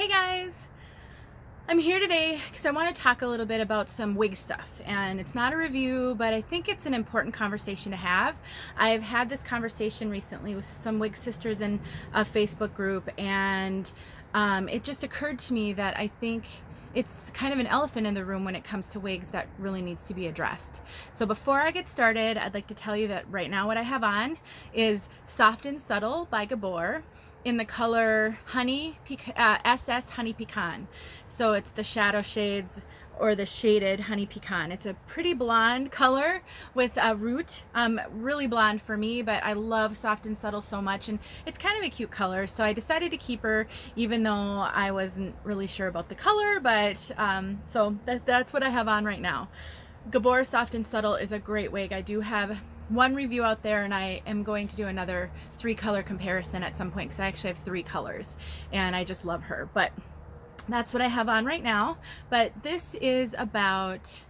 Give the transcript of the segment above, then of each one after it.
Hey guys! I'm here today because I want to talk a little bit about some wig stuff, and it's not a review, but I think it's an important conversation to have. I've had this conversation recently with some wig sisters in a Facebook group, and it just occurred to me that I think it's kind of an elephant in the room when it comes to wigs that really needs to be addressed. So before I get started, I'd like to tell you that right now what I have on is Soft and Subtle by Gabor in the color SS Honey Pecan. So it's the shadow shades or the shaded Honey Pecan. It's a pretty blonde color with a root, really blonde for me, but I love Soft and Subtle so much, and it's kind of a cute color, so I decided to keep her even though I wasn't really sure about the color, but so that's what I have on right now. Gabor Soft and Subtle is a great wig. I do have one review out there, and I am going to do another 3-color comparison at some point because I actually have 3 colors and I just love her. But that's what I have on right now. But this is about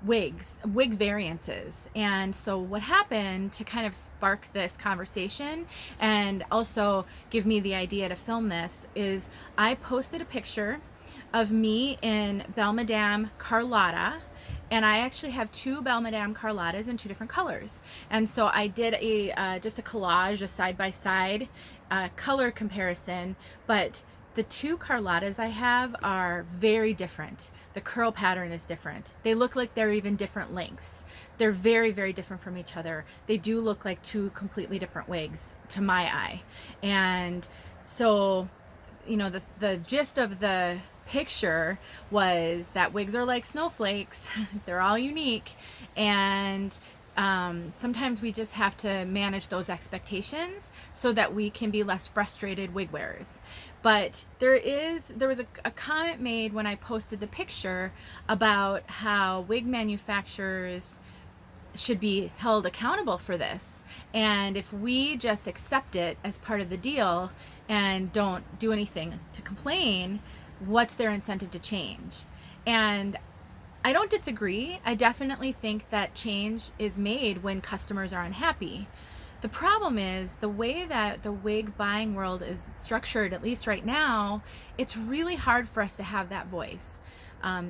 wigs, wig variances. And so what happened to kind of spark this conversation and also give me the idea to film this is I posted a picture of me in Belle Madame Carlotta, and I actually have 2 Belle Madame Carlottas in 2 different colors. And so I did just a collage, a side-by-side color comparison, but the 2 Carlottas I have are very different. The curl pattern is different. They look like they're even different lengths. They're very, very different from each other. They do look like 2 completely different wigs to my eye. And so, you know, the gist of the picture was that wigs are like snowflakes. They're all unique, and sometimes we just have to manage those expectations so that we can be less frustrated wig wearers. But there was a comment made when I posted the picture about how wig manufacturers should be held accountable for this, and if we just accept it as part of the deal and don't do anything to complain, what's their incentive to change? And I don't disagree. I definitely think that change is made when customers are unhappy. The problem is the way that the wig buying world is structured, at least right now, it's really hard for us to have that voice.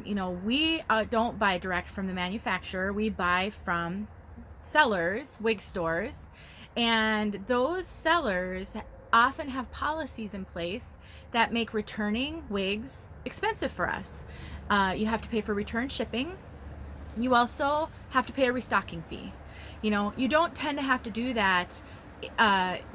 You know, we don't buy direct from the manufacturer. We buy from sellers, wig stores, and those sellers often have policies in place that make returning wigs expensive for us. You have to pay for return shipping. You also have to pay a restocking fee. You know, you don't tend to have to do that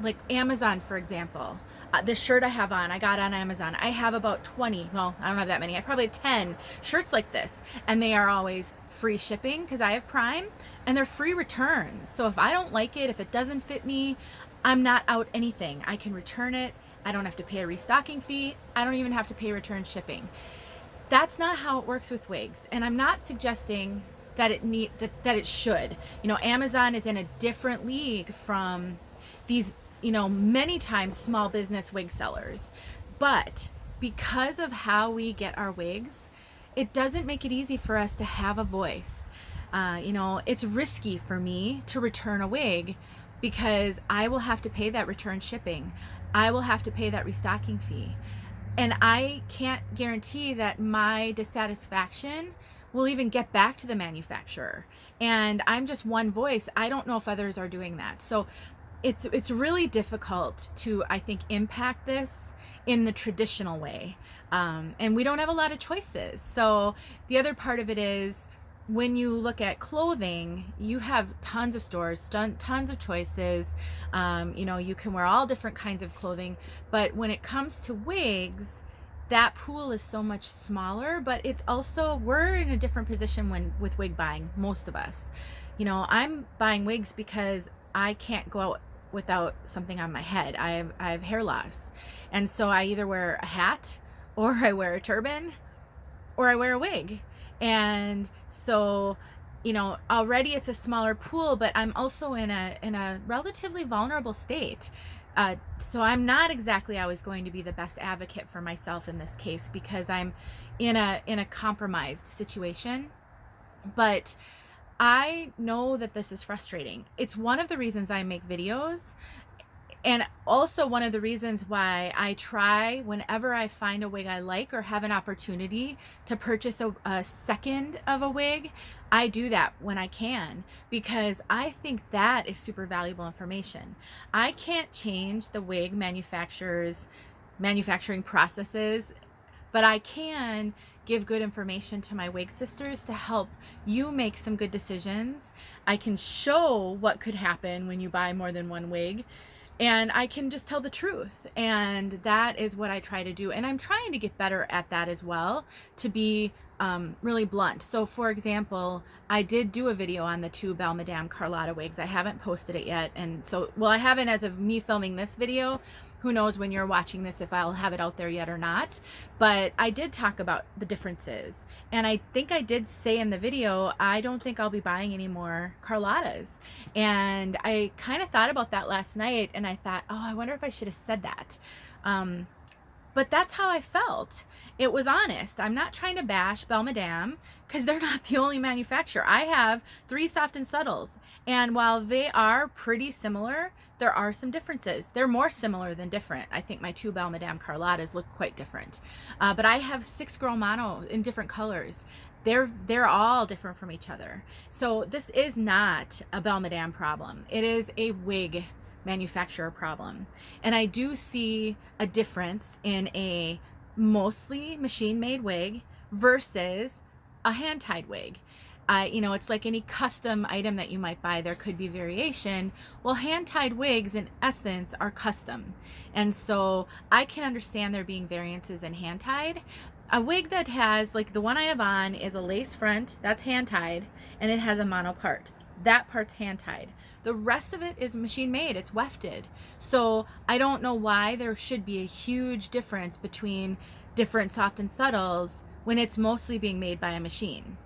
like Amazon, for example. This shirt I have on, I got on Amazon. I have about 20, well, I don't have that many. I probably have 10 shirts like this, and they are always free shipping because I have Prime, and they're free returns. So if I don't like it, if it doesn't fit me, I'm not out anything. I can return it. I don't have to pay a restocking fee. I don't even have to pay return shipping. That's not how it works with wigs, and I'm not suggesting that it should. You know, Amazon is in a different league from these, you know, many times small business wig sellers. But because of how we get our wigs, it doesn't make it easy for us to have a voice. You know, it's risky for me to return a wig because I will have to pay that return shipping. I will have to pay that restocking fee. And I can't guarantee that my dissatisfaction will even get back to the manufacturer. And I'm just one voice. I don't know if others are doing that. So it's really difficult to, I think, impact this in the traditional way. And we don't have a lot of choices. So the other part of it is, when you look at clothing, you have tons of stores, tons of choices. You know, you can wear all different kinds of clothing. But when it comes to wigs, that pool is so much smaller. But it's also, we're in a different position with wig buying, most of us. You know, I'm buying wigs because I can't go out without something on my head. I have hair loss. And so I either wear a hat, or I wear a turban, or I wear a wig. And so, you know, already it's a smaller pool, but I'm also in a relatively vulnerable state. So I'm not exactly always going to be the best advocate for myself in this case because I'm in a compromised situation. But I know that this is frustrating. It's one of the reasons I make videos, And also one of the reasons why I try, whenever I find a wig I like or have an opportunity to purchase a second of a wig, I do that when I can, because I think that is super valuable information. I can't change the wig manufacturer's manufacturing processes, but I can give good information to my wig sisters to help you make some good decisions. I can show what could happen when you buy more than one wig, and I can just tell the truth. And that is what I try to do. And I'm trying to get better at that as well, to be really blunt. So for example, I did do a video on the two Belle Madame Carlotta wigs. I haven't posted it yet. And so, well, I haven't as of me filming this video. Who knows when you're watching this if I'll have it out there yet or not. But I did talk about the differences. And I think I did say in the video, I don't think I'll be buying any more Carlottas. And I kind of thought about that last night, and I thought, oh, I wonder if I should have said that. But that's how I felt. It was honest. I'm not trying to bash Belle Madame, because they're not the only manufacturer. I have 3 soft and subtles, and while they are pretty similar, there are some differences. They're more similar than different. I think my 2 Belle Madame Carlottas look quite different. But I have 6 Girl Mono in different colors. They're all different from each other. So this is not a Belle Madame problem. It is a wig manufacturer problem. And I do see a difference in a mostly machine-made wig versus a hand-tied wig. You know, it's like any custom item that you might buy, there could be variation. Well, hand-tied wigs in essence are custom. And so I can understand there being variances in hand-tied. A wig that has, like the one I have on, is a lace front, that's hand-tied, and it has a mono part. That part's hand-tied. The rest of it is machine made, it's wefted. So I don't know why there should be a huge difference between different soft and subtles when it's mostly being made by a machine.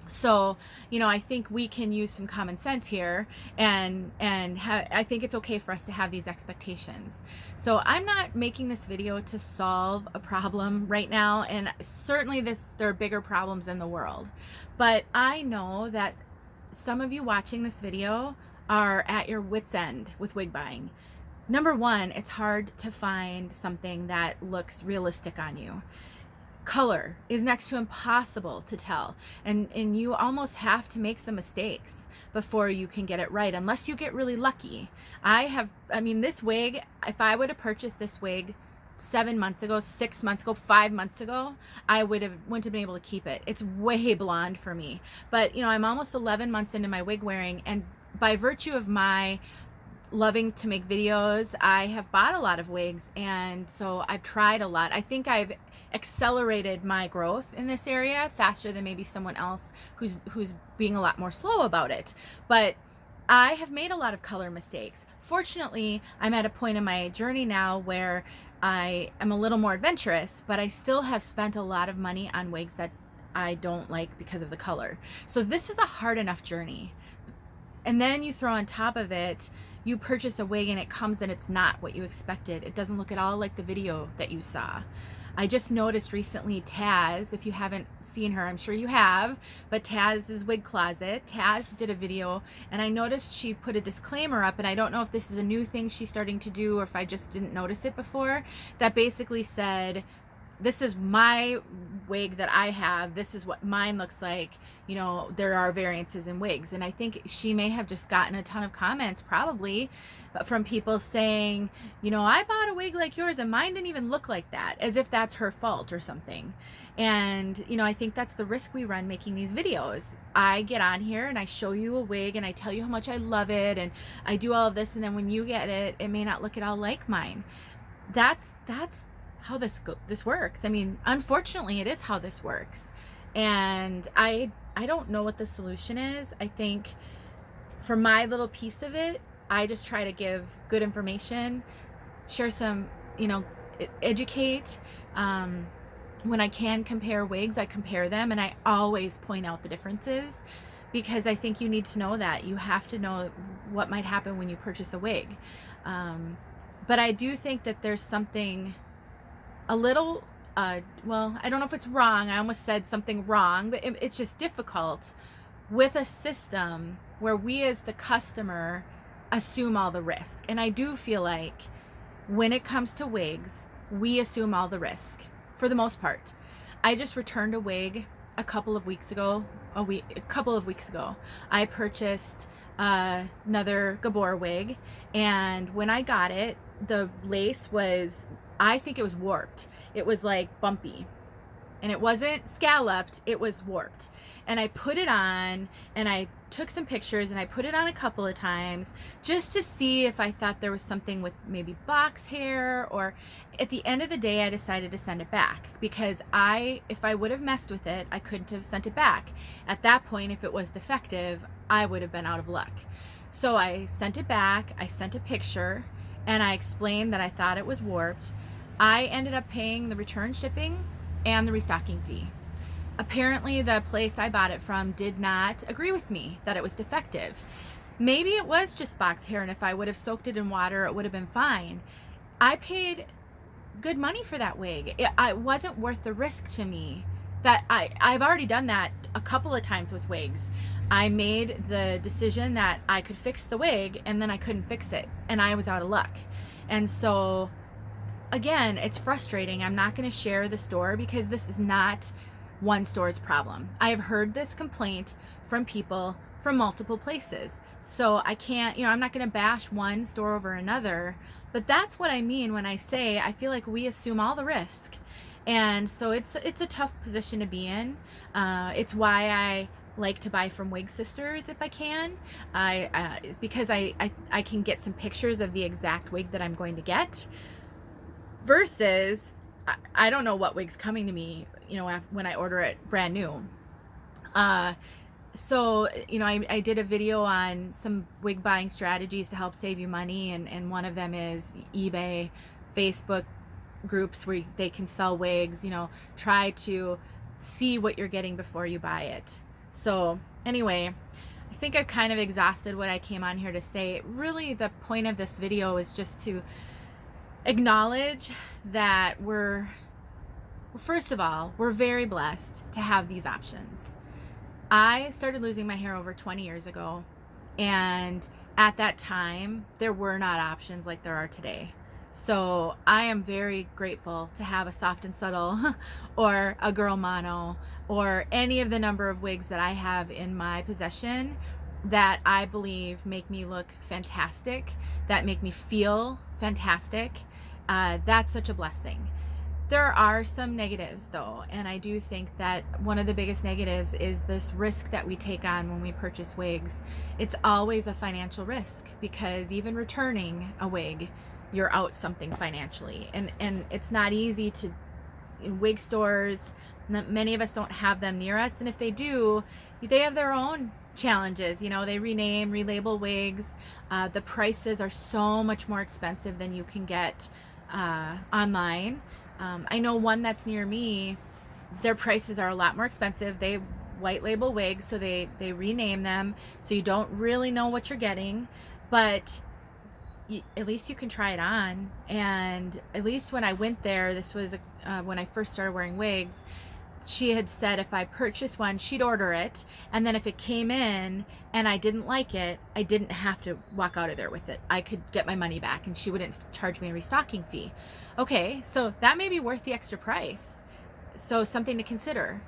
So, you know, I think we can use some common sense here, and I think it's okay for us to have these expectations. So I'm not making this video to solve a problem right now, and certainly there are bigger problems in the world. But I know that some of you watching this video are at your wit's end with wig buying. Number one, it's hard to find something that looks realistic on you. Color is next to impossible to tell, and you almost have to make some mistakes before you can get it right, unless you get really lucky. I mean, this wig, if I would have purchased this wig 7 months ago, 6 months ago, 5 months ago, I wouldn't have been able to keep it. It's way blonde for me. But, you know, I'm almost 11 months into my wig wearing, and by virtue of my loving to make videos, I have bought a lot of wigs, and so I've tried a lot. I think I've accelerated my growth in this area faster than maybe someone else who's being a lot more slow about it. But I have made a lot of color mistakes. Fortunately, I'm at a point in my journey now where I am a little more adventurous, but I still have spent a lot of money on wigs that I don't like because of the color. So this is a hard enough journey. And then you throw on top of it, you purchase a wig and it comes and it's not what you expected. It doesn't look at all like the video that you saw. I just noticed recently Taz, if you haven't seen her, I'm sure you have, but Taz's Wig Closet, Taz did a video, and I noticed she put a disclaimer up, and I don't know if this is a new thing she's starting to do or if I just didn't notice it before, that basically said, this is my wig that I have, this is what mine looks like, you know, there are variances in wigs. And I think she may have just gotten a ton of comments, probably, from people saying, you know, I bought a wig like yours and mine didn't even look like that, as if that's her fault or something. And, you know, I think that's the risk we run making these videos. I get on here and I show you a wig and I tell you how much I love it and I do all of this, and then when you get it, it may not look at all like mine. That's how this works. I mean, unfortunately, it is how this works. And I don't know what the solution is. I think for my little piece of it, I just try to give good information, share some, you know, educate. When I can compare wigs, I compare them, and I always point out the differences, because I think you need to know that. You have to know what might happen when you purchase a wig. But I do think that there's something a little, well, I don't know if it's wrong. I almost said something wrong, but it's just difficult with a system where we as the customer assume all the risk. And I do feel like when it comes to wigs, we assume all the risk for the most part. I just returned a wig a couple of weeks ago. I purchased another Gabor wig, and when I got it, the lace was, I think it was warped. It was like bumpy, and it wasn't scalloped, it was warped. And I put it on, and I took some pictures, and I put it on a couple of times just to see if I thought there was something with maybe box hair, or at the end of the day, I decided to send it back because if I would have messed with it, I couldn't have sent it back. At that point, if it was defective, I would have been out of luck. So I sent it back, I sent a picture, and I explained that I thought it was warped. I ended up paying the return shipping and the restocking fee. Apparently the place I bought it from did not agree with me that it was defective. Maybe it was just box hair, and if I would have soaked it in water, it would have been fine. I paid good money for that wig. It wasn't worth the risk to me. That I've already done that a couple of times with wigs. I made the decision that I could fix the wig, and then I couldn't fix it, and I was out of luck. And so again, it's frustrating. I'm not going to share the store because this is not one store's problem. I have heard this complaint from people from multiple places. So I can't, I'm not going to bash one store over another, but that's what I mean when I say I feel like we assume all the risk. And so it's a tough position to be in. It's why I like to buy from Wig Sisters if I can. It's because I can get some pictures of the exact wig that I'm going to get versus I don't know what wig's coming to me, when I order it brand new. So, I did a video on some wig buying strategies to help save you money. And one of them is eBay, Facebook groups where they can sell wigs, try to see what you're getting before you buy it. So anyway, I think I've kind of exhausted what I came on here to say. Really, the point of this video is just to acknowledge that first of all, we're very blessed to have these options. I started losing my hair over 20 years ago, and at that time, there were not options like there are today. So I am very grateful to have a soft and subtle or a girl mono or any of the number of wigs that I have in my possession that I believe make me look fantastic, that make me feel fantastic. That's such a blessing. There are some negatives though, and I do think that one of the biggest negatives is this risk that we take on when we purchase wigs. It's always a financial risk because even returning a wig, you're out something financially, and it's not easy to, in wig stores, many of us don't have them near us, and if they do, they have their own challenges. They rename, relabel wigs. The prices are so much more expensive than you can get online. I know one that's near me, their prices are a lot more expensive. They white label wigs, so they rename them, so you don't really know what you're getting, but at least you can try it on. And at least when I went there, this was when I first started wearing wigs, she had said if I purchased one, she'd order it, and then if it came in and I didn't like it, I didn't have to walk out of there with it. I could get my money back, and she wouldn't charge me a restocking fee. Okay, so that may be worth the extra price. So something to consider.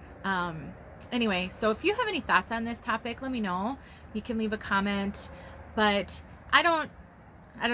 Anyway, so if you have any thoughts on this topic, let me know. You can leave a comment, but I don't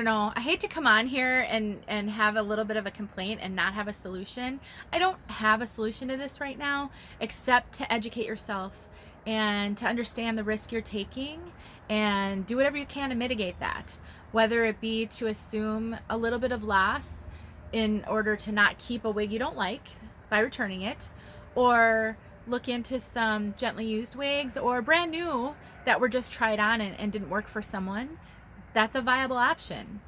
know. I hate to come on here and have a little bit of a complaint and not have a solution. I don't have a solution to this right now, except to educate yourself and to understand the risk you're taking and do whatever you can to mitigate that. Whether it be to assume a little bit of loss in order to not keep a wig you don't like by returning it, or look into some gently used wigs or brand new that were just tried on and didn't work for someone. That's a viable option.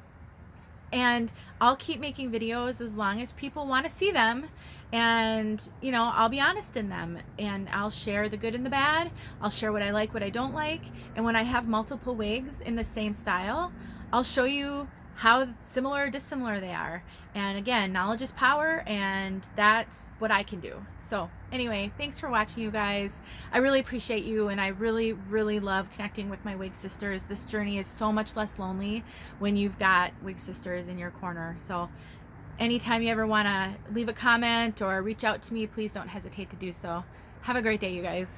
And I'll keep making videos as long as people want to see them, and I'll be honest in them, and I'll share the good and the bad. I'll share what I like, what I don't like, and when I have multiple wigs in the same style, I'll show you how similar or dissimilar they are. And again, knowledge is power, and that's what I can do. So anyway, thanks for watching, you guys. I really appreciate you, and I really, really love connecting with my wig sisters. This journey is so much less lonely when you've got wig sisters in your corner. So anytime you ever want to leave a comment or reach out to me, please don't hesitate to do so. Have a great day, you guys.